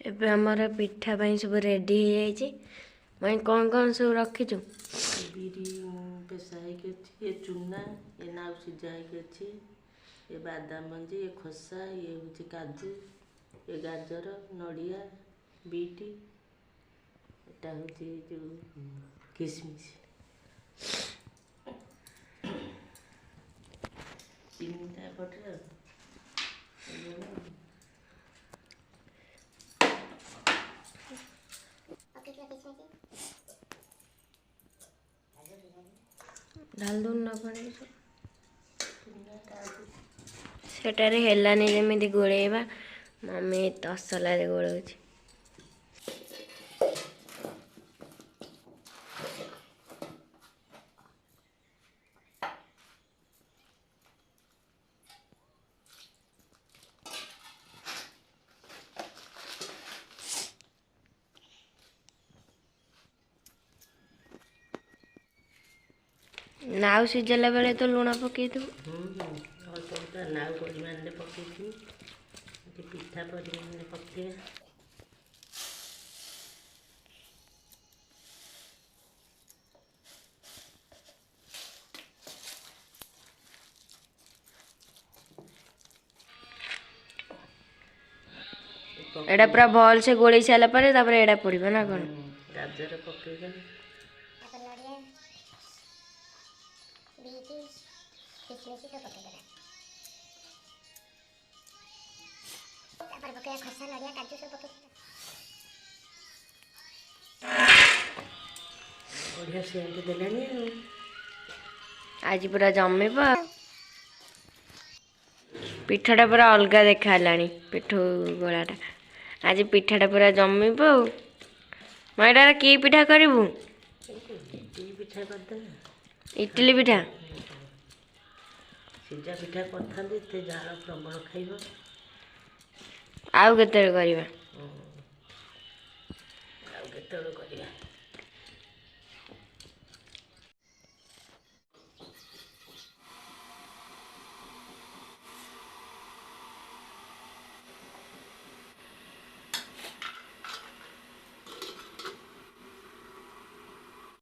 ଏବେ ଆମର ପିଠା ପାଇଁ ସବୁ ରେଡ଼ି ହେଇଯାଇଛି। मैं कौन सब रखीचु बिरी पेशा है ये चूना ये नाउ सीझा है ये बादाम मंजी ये खोसा ये हूँ काजू ये गाजर नड़िया बीट एटा हूँ जो किसमिश चीनी पटे ढाल दून ना पड़े सेटारे हेलानी जमी गोलेबा मम्मी तसला गोलौ नाउ सीझला बेले तो लुण पकई दू नाउ परिमाण पकई पिठा परिमाण पकई एटा पूरा भल से गोली सारा पर एटा पड़ो ना कौन गाजर पकई बढ़िया सेंट देलानी आज पूरा जमे पिठाटा पूरा अलग देखा पिठू गोलाटा आज पिठाटा पूरा जमे मैं कि पिठा करू पिठा करदे इडली पिठा सीझा पिठा करते जाल प्रबल खाइब आउ केते करबा आउ केते करबा